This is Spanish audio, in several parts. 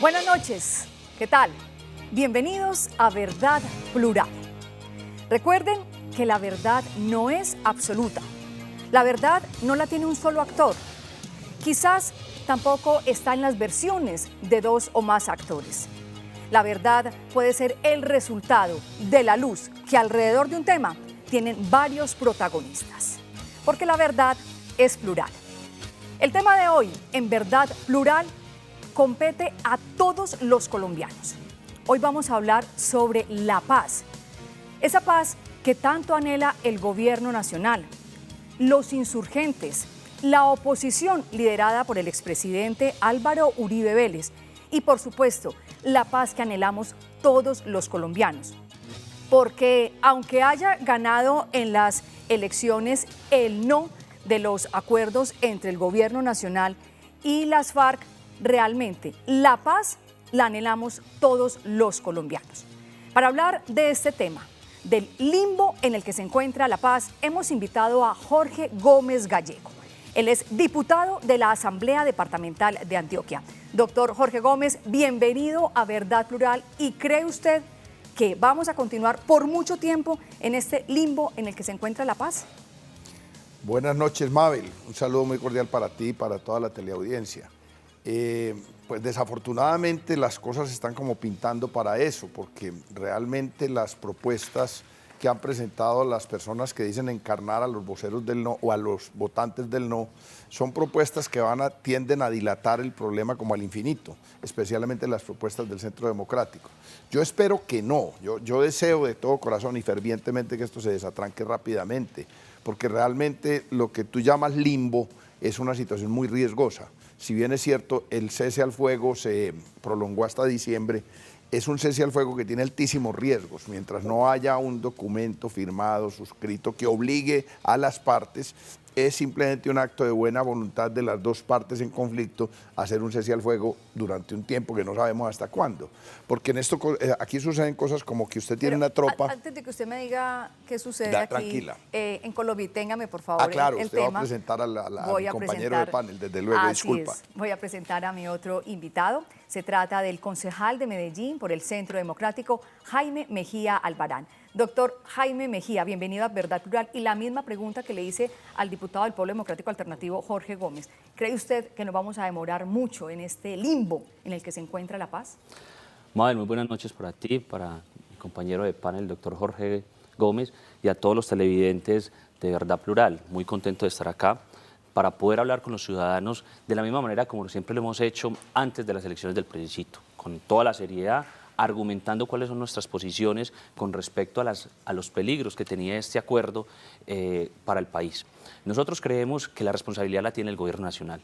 Buenas noches, ¿qué tal? Bienvenidos a Verdad Plural. Recuerden que la verdad no es absoluta. La verdad no la tiene un solo actor. Quizás tampoco está en las versiones de dos o más actores. La verdad puede ser el resultado de la luz que alrededor de un tema tienen varios protagonistas. Porque la verdad es plural. El tema de hoy, en Verdad Plural, compete a todos los colombianos. Hoy vamos a hablar sobre la paz. Esa paz que tanto anhela el gobierno nacional, los insurgentes, la oposición liderada por el expresidente Álvaro Uribe Vélez y, por supuesto, la paz que anhelamos todos los colombianos. Porque aunque haya ganado en las elecciones el no de los acuerdos entre el gobierno nacional y las FARC, realmente la paz la anhelamos todos los colombianos. Para hablar de este tema, del limbo en el que se encuentra la paz, hemos invitado a Jorge Gómez Gallego. Él es diputado de la Asamblea Departamental de Antioquia. Doctor Jorge Gómez, bienvenido a Verdad Plural. ¿Y cree usted que vamos a continuar por mucho tiempo en este limbo en el que se encuentra la paz? Buenas noches, Mabel. Un saludo muy cordial para ti y para toda la teleaudiencia. Pues desafortunadamente las cosas están como pintando para eso, porque realmente las propuestas que han presentado las personas que dicen encarnar a los voceros del no o a los votantes del no, son propuestas que tienden a dilatar el problema como al infinito, especialmente las propuestas del Centro Democrático. Yo espero que no, yo deseo de todo corazón y fervientemente que esto se desatranque rápidamente, porque realmente lo que tú llamas limbo es una situación muy riesgosa. Si bien es cierto, el cese al fuego se prolongó hasta diciembre, es un cese al fuego que tiene altísimos riesgos. Mientras no haya un documento firmado, suscrito, que obligue a las partes, es simplemente un acto de buena voluntad de las dos partes en conflicto a hacer un cese al fuego durante un tiempo que no sabemos hasta cuándo. Porque en esto, aquí suceden cosas como que usted tiene una tropa. Antes de que usted me diga qué sucede aquí, tranquila. En Colombia, téngame por favor claro, el usted tema. va a presentar a mi compañero de panel, desde luego, disculpa. Voy a presentar a mi otro invitado. Se trata del concejal de Medellín por el Centro Democrático, Jaime Mejía Albarán. Doctor Jaime Mejía, bienvenido a Verdad Plural. Y la misma pregunta que le hice al diputado del Polo Democrático Alternativo, Jorge Gómez. ¿Cree usted que nos vamos a demorar mucho en este limbo en el que se encuentra la paz? Mabel, muy buenas noches para ti, para mi compañero de panel, el doctor Jorge Gómez, y a todos los televidentes de Verdad Plural. Muy contento de estar acá para poder hablar con los ciudadanos de la misma manera como siempre lo hemos hecho antes de las elecciones del plebiscito, con toda la seriedad, argumentando cuáles son nuestras posiciones con respecto a los peligros que tenía este acuerdo para el país. Nosotros creemos que la responsabilidad la tiene el gobierno nacional.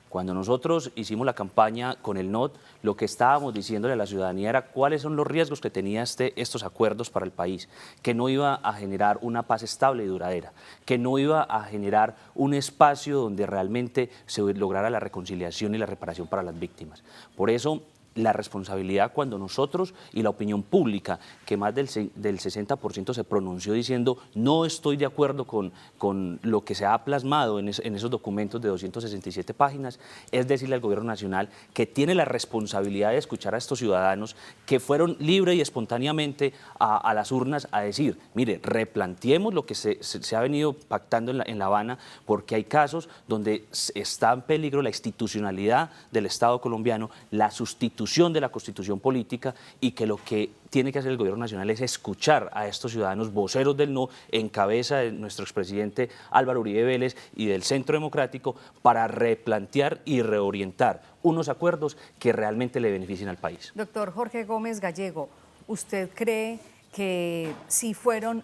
Cuando nosotros hicimos la campaña con el NOT, lo que estábamos diciéndole a la ciudadanía era cuáles son los riesgos que tenía estos acuerdos para el país, que no iba a generar una paz estable y duradera, que no iba a generar un espacio donde realmente se lograra la reconciliación y la reparación para las víctimas. Por eso, la responsabilidad cuando nosotros y la opinión pública, que más del 60% se pronunció diciendo no estoy de acuerdo con lo que se ha plasmado en esos documentos de 267 páginas, es decirle al gobierno nacional que tiene la responsabilidad de escuchar a estos ciudadanos que fueron libre y espontáneamente a las urnas a decir, mire, replanteemos lo que se ha venido pactando en La Habana, porque hay casos donde está en peligro la institucionalidad del Estado colombiano, la sustitución de la constitución política, y que lo que tiene que hacer el gobierno nacional es escuchar a estos ciudadanos voceros del no, en cabeza de nuestro expresidente Álvaro Uribe Vélez y del Centro Democrático, para replantear y reorientar unos acuerdos que realmente le beneficien al país. Doctor Jorge Gómez Gallego, ¿usted cree que si fueron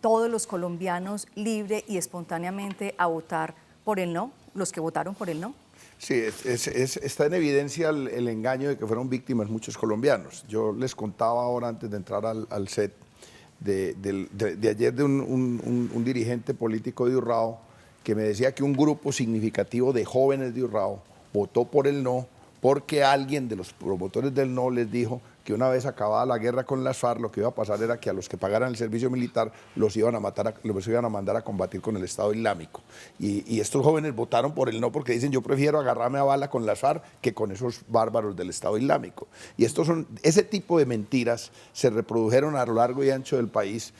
todos los colombianos libre y espontáneamente a votar por el no, los que votaron por el no? Sí, está en evidencia el engaño de que fueron víctimas muchos colombianos. Yo les contaba ahora, antes de entrar al set, de ayer de un dirigente político de Urrao que me decía que un grupo significativo de jóvenes de Urrao votó por el no porque alguien de los promotores del no les dijo que una vez acabada la guerra con las FARC, lo que iba a pasar era que a los que pagaran el servicio militar los iban a matar, los iban a mandar a combatir con el Estado Islámico. Y estos jóvenes votaron por el no porque dicen, yo prefiero agarrarme a bala con las FARC que con esos bárbaros del Estado Islámico. Y ese tipo de mentiras se reprodujeron a lo largo y ancho del país,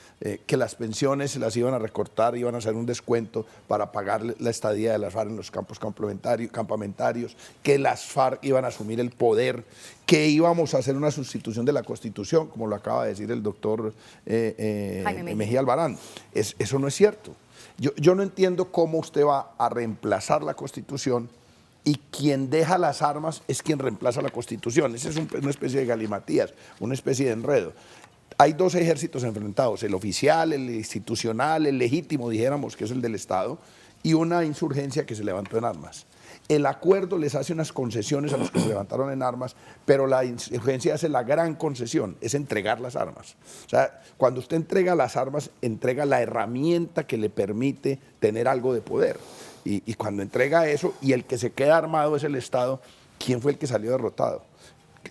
que las pensiones se las iban a recortar, iban a hacer un descuento para pagar la estadía de las FARC en los campos campamentarios, que las FARC iban a asumir el poder, que íbamos a hacer una sustitución de la Constitución, como lo acaba de decir el doctor Mejía Albarán. Eso no es cierto. Yo no entiendo cómo usted va a reemplazar la Constitución y quien deja las armas es quien reemplaza la Constitución. Esa es una especie de galimatías, una especie de enredo. Hay dos ejércitos enfrentados, el oficial, el institucional, el legítimo, dijéramos, que es el del Estado, y una insurgencia que se levantó en armas. El acuerdo les hace unas concesiones a los que se levantaron en armas, pero la insurgencia hace la gran concesión, es entregar las armas. O sea, cuando usted entrega las armas, entrega la herramienta que le permite tener algo de poder. Y cuando entrega eso, y el que se queda armado es el Estado, ¿quién fue el que salió derrotado?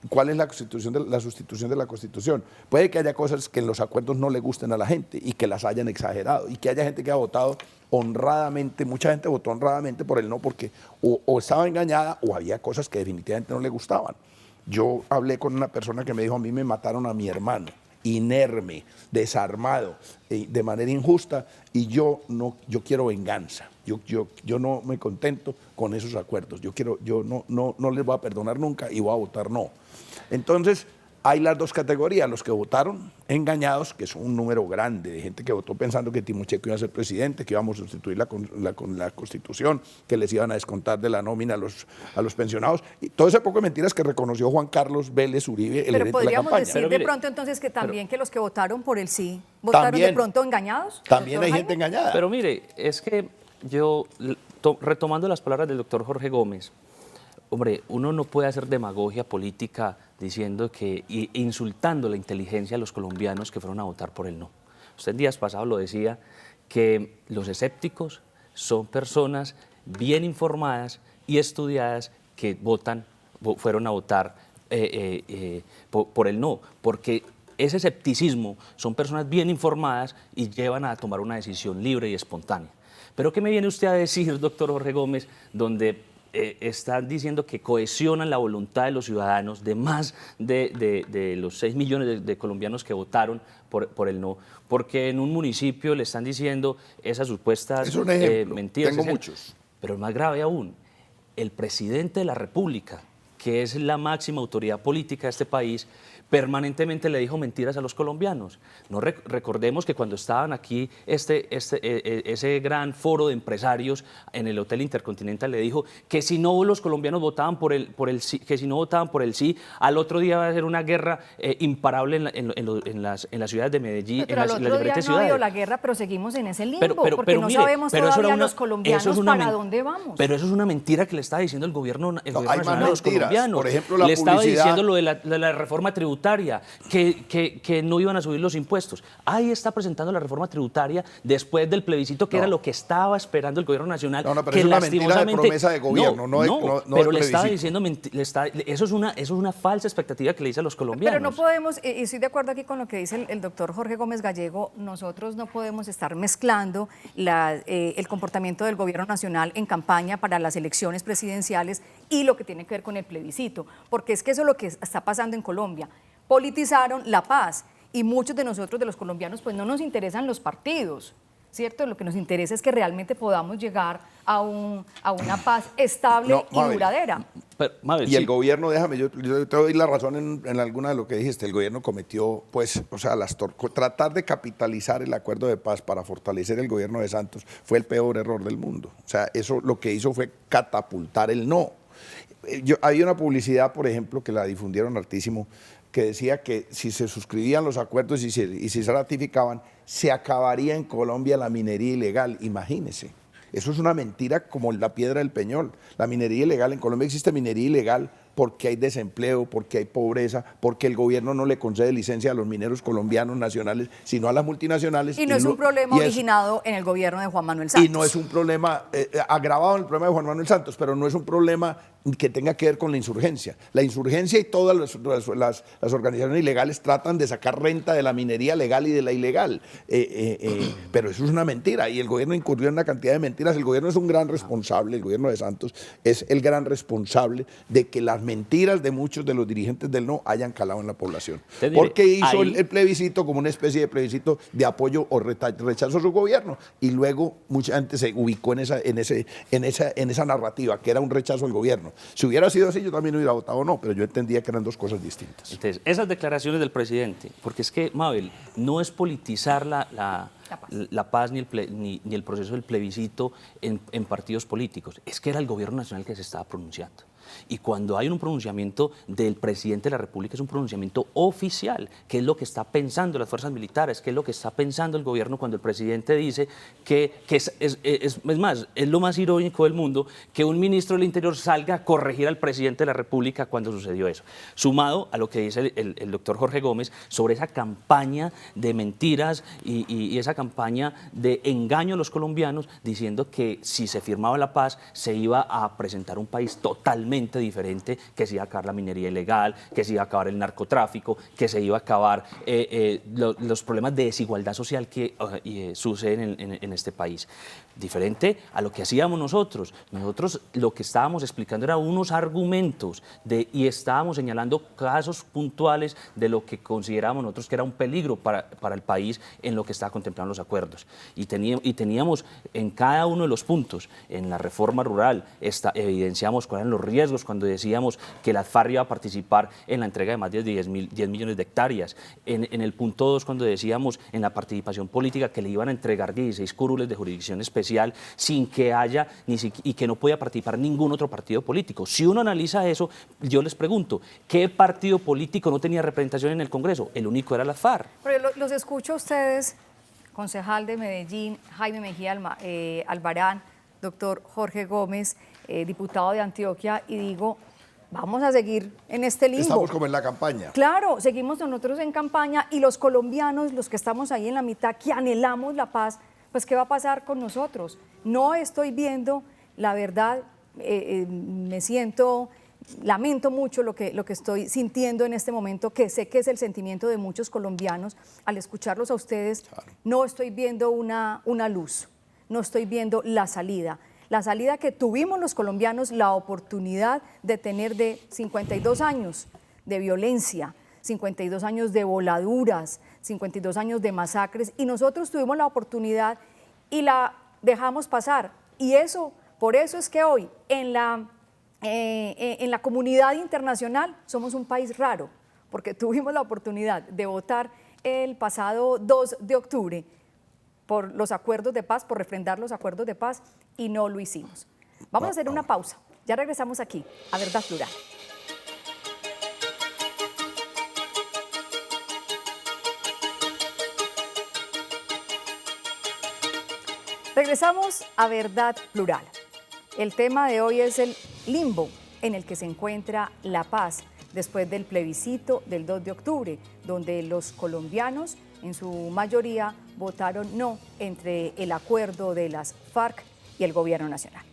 ¿Cuál es la sustitución de la Constitución? Puede que haya cosas que en los acuerdos no le gusten a la gente y que las hayan exagerado y que haya gente que ha votado honradamente, mucha gente votó honradamente por el no porque o estaba engañada o había cosas que definitivamente no le gustaban. Yo hablé con una persona que me dijo, a mí me mataron a mi hermano, inerme, desarmado, de manera injusta, y yo quiero venganza. Yo no me contento con esos acuerdos. Yo no les voy a perdonar nunca y voy a votar no. Entonces, hay las dos categorías, los que votaron engañados, que son un número grande de gente que votó pensando que Timochenko iba a ser presidente, que íbamos a sustituir la Constitución, que les iban a descontar de la nómina a los pensionados, y todo ese poco de mentiras que reconoció Juan Carlos Vélez Uribe, el gerente de la campaña. Pero podríamos decir de pronto entonces que también que los que votaron por el sí, votaron también, de pronto engañados. También hay gente engañada. Pero mire, es que yo, retomando las palabras del doctor Jorge Gómez, hombre, uno no puede hacer demagogia política diciendo que, insultando la inteligencia de los colombianos que fueron a votar por el no. Usted en días pasados lo decía, que los escépticos son personas bien informadas y estudiadas que fueron a votar por el no, porque ese escepticismo son personas bien informadas y llevan a tomar una decisión libre y espontánea. Pero ¿qué me viene usted a decir, doctor Jorge Gómez, donde están diciendo que cohesionan la voluntad de los ciudadanos, de más de los 6 millones de colombianos que votaron por el no? Porque en un municipio le están diciendo esas supuestas mentiras. Tengo muchos. Pero más grave aún, el presidente de la República, que es la máxima autoridad política de este país, permanentemente le dijo mentiras a los colombianos. No recordemos que cuando estaban aquí ese gran foro de empresarios en el Hotel Intercontinental le dijo que si no los colombianos votaban por el sí, que si no votaban por el sí, al otro día va a ser una guerra imparable en las ciudades de Medellín, pero en las diferentes ciudades. No ha habido la guerra, pero seguimos en ese limbo, porque no mire, sabemos todavía los colombianos para dónde vamos. Pero eso es una mentira que le está diciendo el gobierno nacional a los mentiras. Colombianos. Por ejemplo, la le estaba publicidad... diciendo lo de la reforma tributaria, que no iban a subir los impuestos. Ahí está presentando la reforma tributaria después del plebiscito, que era lo que estaba esperando el gobierno nacional. No, pero que es una mentira de promesa de gobierno, pero le estaba diciendo, eso es una falsa expectativa que le dice a los colombianos. Pero no podemos, y estoy de acuerdo aquí con lo que dice el doctor Jorge Gómez Gallego, nosotros no podemos estar mezclando el comportamiento del gobierno nacional en campaña para las elecciones presidenciales y lo que tiene que ver con el plebiscito, porque es que eso es lo que está pasando en Colombia. Politizaron la paz y muchos de nosotros, de los colombianos, pues no nos interesan los partidos, ¿cierto? Lo que nos interesa es que realmente podamos llegar a una paz estable y duradera. Pero, Mabel, y el gobierno, déjame, yo te doy la razón en alguna de lo que dijiste, el gobierno cometió, pues, o sea, tratar de capitalizar el acuerdo de paz para fortalecer el gobierno de Santos fue el peor error del mundo. O sea, eso lo que hizo fue catapultar el no. Había una publicidad, por ejemplo, que la difundieron hartísimo, que decía que si se suscribían los acuerdos y si se ratificaban, se acabaría en Colombia la minería ilegal. Imagínese. Eso es una mentira como la piedra del Peñol. La minería ilegal, en Colombia existe minería ilegal porque hay desempleo, porque hay pobreza, porque el gobierno no le concede licencia a los mineros colombianos nacionales, sino a las multinacionales. Y no es un problema originado en el gobierno de Juan Manuel Santos. Y no es un problema agravado en el problema de Juan Manuel Santos, pero no es un problema que tenga que ver con la insurgencia. La insurgencia y todas las organizaciones ilegales tratan de sacar renta de la minería legal y de la ilegal, pero eso es una mentira y el gobierno incurrió en una cantidad de mentiras. El gobierno es un gran responsable, el gobierno de Santos es el gran responsable de que las mentiras de muchos de los dirigentes del no hayan calado en la población. Porque hizo el plebiscito como una especie de plebiscito de apoyo o rechazo a su gobierno y luego mucha gente se ubicó en esa narrativa que era un rechazo al gobierno. Si hubiera sido así, yo también hubiera votado no, pero yo entendía que eran dos cosas distintas. Entonces, esas declaraciones del presidente, porque es que, Mabel, no es politizar la paz ni el proceso del plebiscito en partidos políticos, es que era el gobierno nacional que se estaba pronunciando. Y cuando hay un pronunciamiento del presidente de la República es un pronunciamiento oficial, que es lo que está pensando las fuerzas militares, que es lo que está pensando el gobierno cuando el presidente dice que es más, es lo más irónico del mundo que un ministro del Interior salga a corregir al presidente de la República cuando sucedió eso. Sumado a lo que dice el doctor Jorge Gómez sobre esa campaña de mentiras y esa campaña de engaño a los colombianos diciendo que si se firmaba la paz se iba a presentar un país totalmente diferente, que se iba a acabar la minería ilegal, que se iba a acabar el narcotráfico, que se iba a acabar los problemas de desigualdad social que suceden en este país. Diferente a lo que hacíamos nosotros. Nosotros lo que estábamos explicando era unos argumentos y estábamos señalando casos puntuales de lo que considerábamos nosotros que era un peligro para el país en lo que estaba contemplando los acuerdos. Y teníamos en cada uno de los puntos, en la reforma rural, evidenciamos cuáles eran los riesgos cuando decíamos que la FARC iba a participar en la entrega de más de 10 millones de hectáreas. En el punto 2, cuando decíamos en la participación política que le iban a entregar 16 curules de jurisdicción especial sin que haya y que no podía participar ningún otro partido político. Si uno analiza eso, yo les pregunto, ¿qué partido político no tenía representación en el Congreso? El único era la FARC. Pero los escucho a ustedes, concejal de Medellín, Jaime Mejía Albarán, doctor Jorge Gómez, diputado de Antioquia, y digo, vamos a seguir en este limbo. Estamos como en la campaña. Claro, seguimos nosotros en campaña y los colombianos, los que estamos ahí en la mitad, que anhelamos la paz, pues ¿qué va a pasar con nosotros? No estoy viendo, la verdad, lamento mucho lo que estoy sintiendo en este momento, que sé que es el sentimiento de muchos colombianos. Al escucharlos a ustedes, claro, no estoy viendo una luz, no estoy viendo la salida que tuvimos los colombianos, la oportunidad de tener de 52 años de violencia, 52 años de voladuras, 52 años de masacres, y nosotros tuvimos la oportunidad y la dejamos pasar. Y por eso es que hoy en la comunidad internacional somos un país raro, porque tuvimos la oportunidad de votar el pasado 2 de octubre por los acuerdos de paz, por refrendar los acuerdos de paz, y no lo hicimos. Vamos a hacer una pausa. Ya regresamos aquí a Verdad Plural. Regresamos a Verdad Plural. El tema de hoy es el limbo en el que se encuentra la paz después del plebiscito del 2 de octubre, donde los colombianos en su mayoría votaron no entre el acuerdo de las FARC y el gobierno nacional.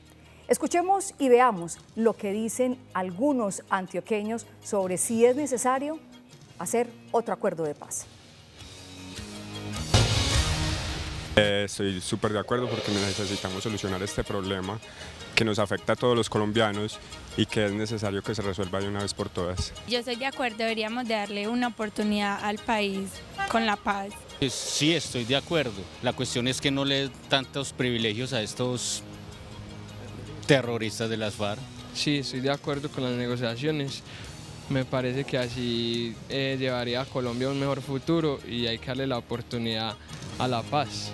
Escuchemos y veamos lo que dicen algunos antioqueños sobre si es necesario hacer otro acuerdo de paz. Estoy súper de acuerdo porque necesitamos solucionar este problema que nos afecta a todos los colombianos y que es necesario que se resuelva de una vez por todas. Yo estoy de acuerdo, deberíamos darle una oportunidad al país con la paz. Sí, estoy de acuerdo. La cuestión es que no le den tantos privilegios a estos terroristas de las FARC. Sí, estoy de acuerdo con las negociaciones. Me parece que así llevaría a Colombia a un mejor futuro y hay que darle la oportunidad a la paz.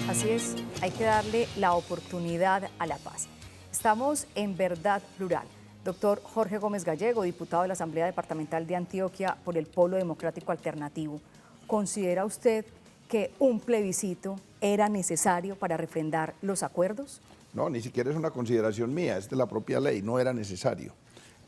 Así es, hay que darle la oportunidad a la paz. Estamos en Verdad Plural. Doctor Jorge Gómez Gallego, diputado de la Asamblea Departamental de Antioquia por el Polo Democrático Alternativo. ¿Considera usted que un plebiscito era necesario para refrendar los acuerdos? No, ni siquiera es una consideración mía, es de la propia ley, no era necesario.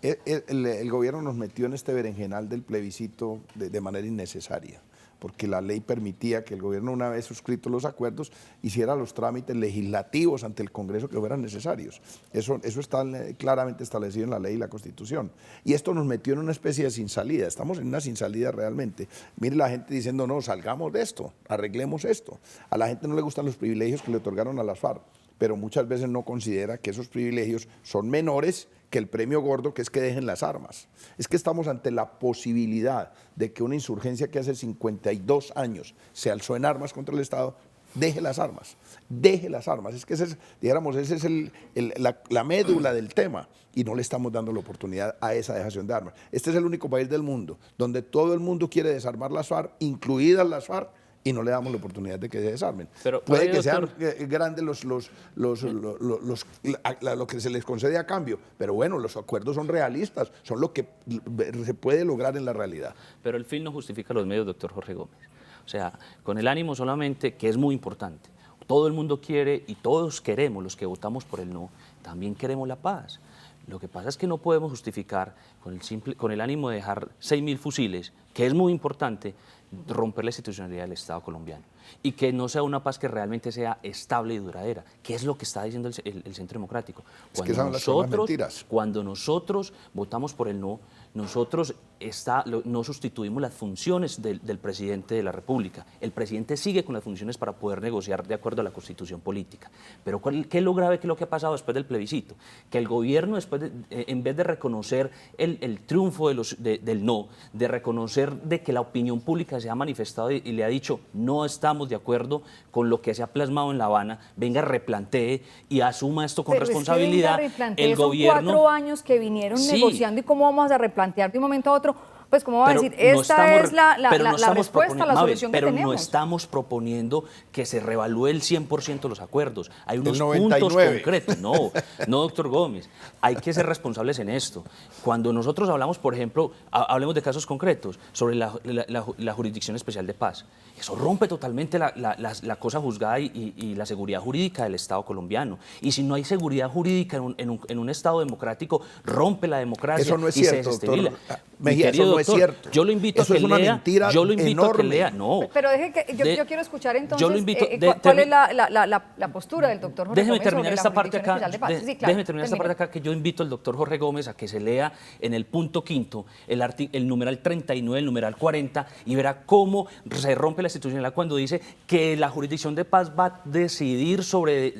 El gobierno nos metió en este berenjenal del plebiscito de manera innecesaria, porque la ley permitía que el gobierno, una vez suscritos los acuerdos, hiciera los trámites legislativos ante el Congreso que fueran necesarios. Eso está claramente establecido en la ley y la Constitución. Y esto nos metió en una especie de sin salida. Estamos en una sin salida realmente. Mire la gente diciendo, no, salgamos de esto, arreglemos esto. A la gente no le gustan los privilegios que le otorgaron a las FARC, pero muchas veces no considera que esos privilegios son menores que el premio gordo, que es que dejen las armas. Es que estamos ante la posibilidad de que una insurgencia que hace 52 años se alzó en armas contra el Estado, deje las armas, deje las armas. Es que ese es la médula del tema, y no le estamos dando la oportunidad a esa dejación de armas. Este es el único país del mundo donde todo el mundo quiere desarmar las FARC, incluidas las FARC, y no le damos la oportunidad de que se desarmen. Pero, puede que doctor, sean grandes lo que se les concede a cambio, pero bueno, los acuerdos son realistas, son lo que se puede lograr en la realidad. Pero el fin no justifica los medios, doctor Jorge Gómez. O sea, con el ánimo solamente, que es muy importante. Todo el mundo quiere y todos queremos, los que votamos por el no, también queremos la paz. Lo que pasa es que no podemos justificar con el ánimo de dejar 6.000 fusiles, que es muy importante, romper la institucionalidad del Estado colombiano y que no sea una paz que realmente sea estable y duradera, que es lo que está diciendo el Centro Democrático. Cuando nosotros votamos por el no, nosotros no sustituimos las funciones del presidente de la República. El presidente sigue con las funciones para poder negociar de acuerdo a la Constitución política. Pero ¿qué es lo grave que es lo que ha pasado después del plebiscito? Que el gobierno, en vez de reconocer el triunfo del no, de reconocer de que la opinión pública se ha manifestado y le ha dicho no estamos de acuerdo con lo que se ha plasmado en La Habana, venga, replantee y asuma esto con responsabilidad. El gobierno, son 4 años que vinieron negociando, y cómo vamos a replantear de un momento a otro. Pues, ¿cómo va a decir? Esta es la respuesta, la solución que tenemos. Pero no estamos proponiendo que se revalúe el 100% los acuerdos. Hay unos puntos concretos. No, doctor Gómez. Hay que ser responsables en esto. Cuando nosotros hablamos, por ejemplo, hablemos de casos concretos, sobre la Jurisdicción Especial de Paz. Eso rompe totalmente la cosa juzgada y la seguridad jurídica del Estado colombiano. Y si no hay seguridad jurídica en un Estado democrático, rompe la democracia. Eso no es y cierto, se desestabiliza. Mejía, eso no es cierto. Yo lo invito eso a que es una lea. Mentira yo lo invito enorme. a que lea. No. Pero deje que yo quiero escuchar entonces cuál es la postura del doctor Jorge Déjeme Gómez terminar esta parte acá. Sí, claro, Déjeme terminar esta parte acá, que yo invito al doctor Jorge Gómez a que se lea en el punto 5 el numeral 39, el numeral 40, y verá cómo se rompe la institucionalidad cuando dice que la Jurisdicción de Paz va a decidir sobre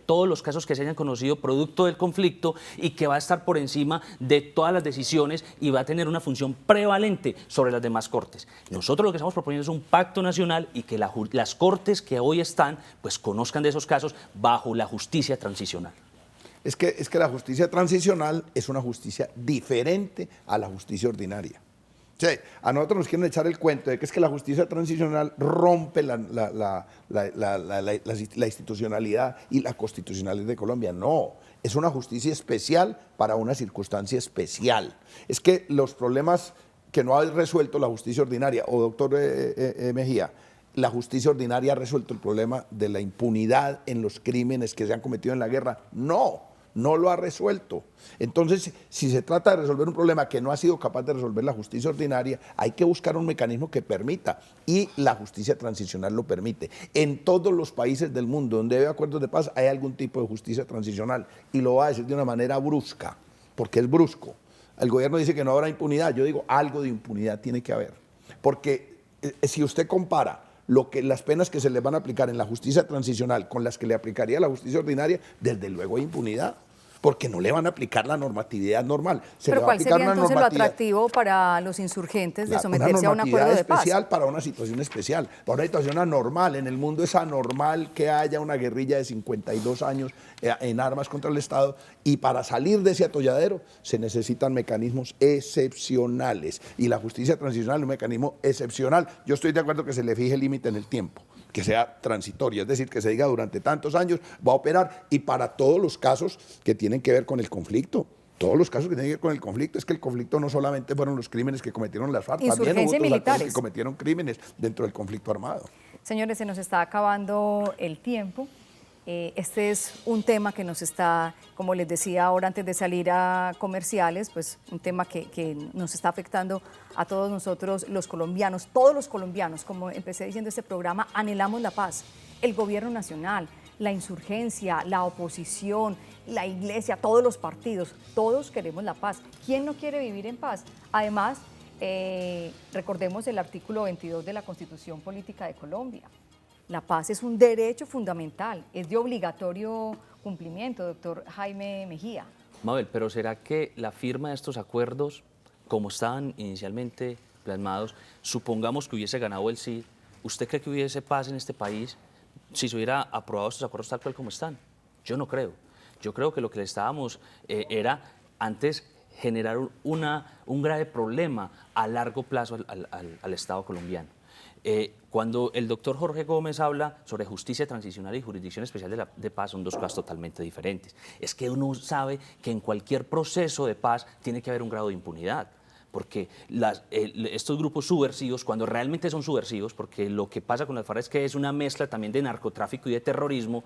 todos los casos que se hayan conocido producto del conflicto y que va a estar por encima de todas las decisiones y va a tener una función prevalente sobre las demás cortes. Nosotros lo que estamos proponiendo es un pacto nacional y que las cortes que hoy están pues conozcan de esos casos bajo la justicia transicional. Es que la justicia transicional es una justicia diferente a la justicia ordinaria. O sea, a nosotros nos quieren echar el cuento de que es que la justicia transicional rompe la institucionalidad y la constitucionalidad de Colombia. No, es una justicia especial para una circunstancia especial. Es que los problemas que no ha resuelto la justicia ordinaria, o doctor Mejía, la justicia ordinaria ha resuelto el problema de la impunidad en los crímenes que se han cometido en la guerra. No lo ha resuelto. Entonces, si se trata de resolver un problema que no ha sido capaz de resolver la justicia ordinaria, hay que buscar un mecanismo que permita, y la justicia transicional lo permite. En todos los países del mundo donde hay acuerdos de paz hay algún tipo de justicia transicional, y lo va a decir de una manera brusca, porque es brusco. El gobierno dice que no habrá impunidad, yo digo algo de impunidad tiene que haber, porque si usted compara las penas que se le van a aplicar en la justicia transicional con las que le aplicaría la justicia ordinaria, desde luego hay impunidad, porque no le van a aplicar la normatividad normal. Pero ¿cuál sería entonces lo atractivo para los insurgentes de someterse a un acuerdo de paz? Especial para una situación especial, para una situación anormal. En el mundo es anormal que haya una guerrilla de 52 años en armas contra el Estado, y para salir de ese atolladero se necesitan mecanismos excepcionales, y la justicia transicional es un mecanismo excepcional. Yo estoy de acuerdo que se le fije el límite en el tiempo, que sea transitorio, es decir, que se diga durante tantos años va a operar, y para todos los casos que tienen que ver con el conflicto. Todos los casos que tienen que ver con el conflicto, es que el conflicto no solamente fueron los crímenes que cometieron las FARC, también hubo otros actores que cometieron crímenes dentro del conflicto armado. Señores, se nos está acabando el tiempo. Este es un tema que nos está, como les decía ahora antes de salir a comerciales, pues un tema que nos está afectando a todos nosotros los colombianos, todos los colombianos, como empecé diciendo este programa, anhelamos la paz. El gobierno nacional, la insurgencia, la oposición, la iglesia, todos los partidos, todos queremos la paz. ¿Quién no quiere vivir en paz? Además, recordemos el artículo 22 de la Constitución Política de Colombia. La paz es un derecho fundamental, es de obligatorio cumplimiento, doctor Jaime Mejía. Mabel, pero ¿será que la firma de estos acuerdos, como estaban inicialmente plasmados, supongamos que hubiese ganado el sí, ¿usted cree que hubiese paz en este país si se hubiera aprobado estos acuerdos tal cual como están? Yo no creo. Yo creo que lo que le estábamos era antes generar un grave problema a largo plazo al Estado colombiano. Cuando el doctor Jorge Gómez habla sobre justicia transicional y jurisdicción especial de paz, son dos cosas totalmente diferentes. Es que uno sabe que en cualquier proceso de paz tiene que haber un grado de impunidad, porque estos grupos subversivos, cuando realmente son subversivos, porque lo que pasa con las FARC es que es una mezcla también de narcotráfico y de terrorismo,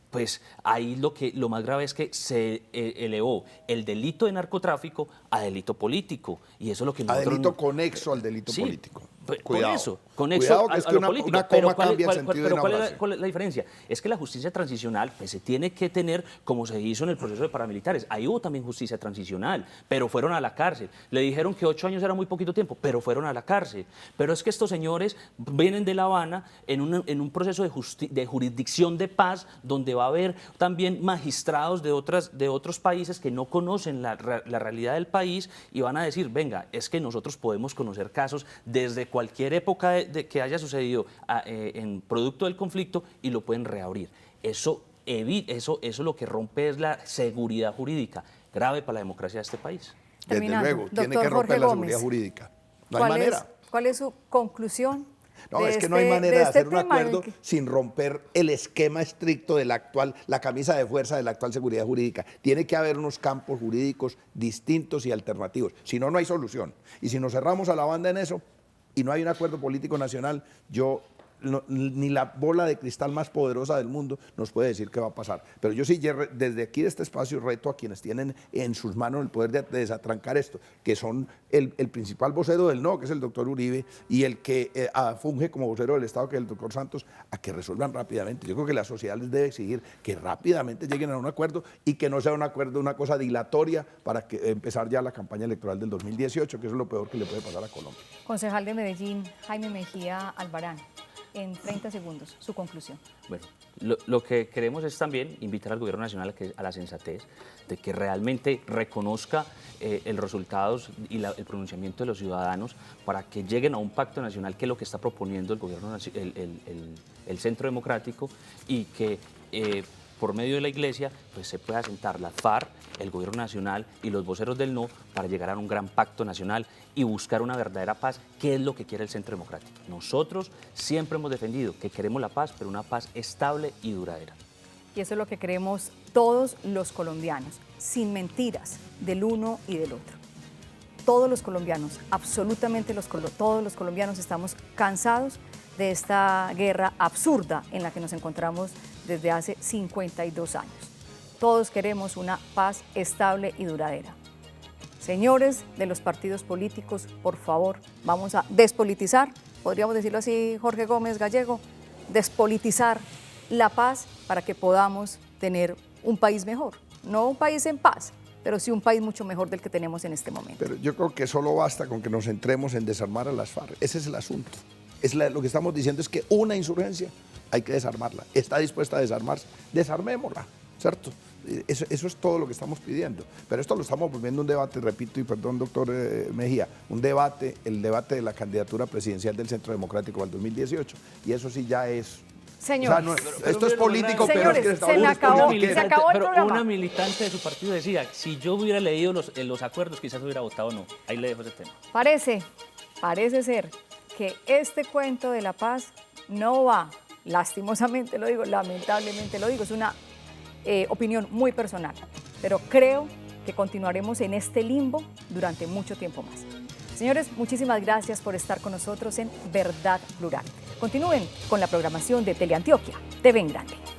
pues ahí lo más grave es que se elevó el delito de narcotráfico a delito político. Y eso es lo que nosotros... A delito conexo al delito sí, político. Cuidado. Con eso, conexo Cuidado, que es a que lo una político. coma Pero cambia el sentido de una frase. ¿cuál es la diferencia? Es que la justicia transicional pues, se tiene que tener como se hizo en el proceso de paramilitares. Ahí hubo también justicia transicional, pero fueron a la cárcel. Le dijeron que 8 años era muy poquito tiempo, pero fueron a la cárcel. Pero es que estos señores vienen de La Habana en un proceso de jurisdicción de paz, donde va a haber también magistrados de otros países que no conocen la realidad del país y van a decir, venga, es que nosotros podemos conocer casos desde cualquier época que haya sucedido en producto del conflicto y lo pueden reabrir. Eso lo que rompe es la seguridad jurídica, grave para la democracia de este país. Desde Terminando, luego, tiene doctor que romper Jorge la Gómez, seguridad jurídica. No hay manera. ¿Cuál es su conclusión? No, es que no hay manera de hacer un acuerdo sin romper el esquema estricto de la camisa de fuerza de la actual seguridad jurídica. Tiene que haber unos campos jurídicos distintos y alternativos. Si no, no hay solución. Y si nos cerramos a la banda en eso y no hay un acuerdo político nacional, ni la bola de cristal más poderosa del mundo nos puede decir qué va a pasar. Pero yo sí, desde aquí de este espacio, reto a quienes tienen en sus manos el poder de desatrancar esto, que son el principal vocero del no, que es el doctor Uribe, y el que funge como vocero del Estado, que es el doctor Santos, a que resuelvan rápidamente. Yo creo que la sociedad les debe exigir que rápidamente lleguen a un acuerdo y que no sea un acuerdo, una cosa dilatoria para empezar ya la campaña electoral del 2018, que eso es lo peor que le puede pasar a Colombia. Concejal de Medellín, Jaime Mejía Albarán. En 30 segundos, su conclusión. Bueno, lo que queremos es también invitar al Gobierno Nacional a la sensatez, de que realmente reconozca los resultados y el pronunciamiento de los ciudadanos para que lleguen a un pacto nacional, que es lo que está proponiendo el Gobierno, el Centro Democrático, y que por medio de la Iglesia pues, se pueda sentar la FARC, el Gobierno Nacional y los voceros del no para llegar a un gran pacto nacional y buscar una verdadera paz, que es lo que quiere el Centro Democrático. Nosotros siempre hemos defendido que queremos la paz, pero una paz estable y duradera. Y eso es lo que queremos todos los colombianos, sin mentiras del uno y del otro. Todos los colombianos, absolutamente todos los colombianos estamos cansados de esta guerra absurda en la que nos encontramos desde hace 52 años. Todos queremos una paz estable y duradera. Señores de los partidos políticos, por favor, vamos a despolitizar, podríamos decirlo así, Jorge Gómez Gallego, despolitizar la paz para que podamos tener un país mejor. No un país en paz, pero sí un país mucho mejor del que tenemos en este momento. Pero yo creo que solo basta con que nos centremos en desarmar a las FARC. Ese es el asunto. Lo que estamos diciendo es que una insurgencia hay que desarmarla. ¿Está dispuesta a desarmarse? Desarmémosla, ¿cierto? Eso es todo lo que estamos pidiendo. Pero esto lo estamos volviendo un debate, repito, y perdón, doctor Mejía, el debate de la candidatura presidencial del Centro Democrático al 2018. Y eso sí ya es... Señores, o sea, esto es político, señores, pero es que se me acabó el Pero programa. una militante de su partido decía, si yo hubiera leído los acuerdos, quizás hubiera votado o no. Ahí le dejo ese tema. Parece ser que este cuento de la paz no va, lastimosamente lo digo, lamentablemente lo digo, es una opinión muy personal, pero creo que continuaremos en este limbo durante mucho tiempo más. Señores, muchísimas gracias por estar con nosotros en Verdad Plural. Continúen con la programación de Teleantioquia, TV en Grande.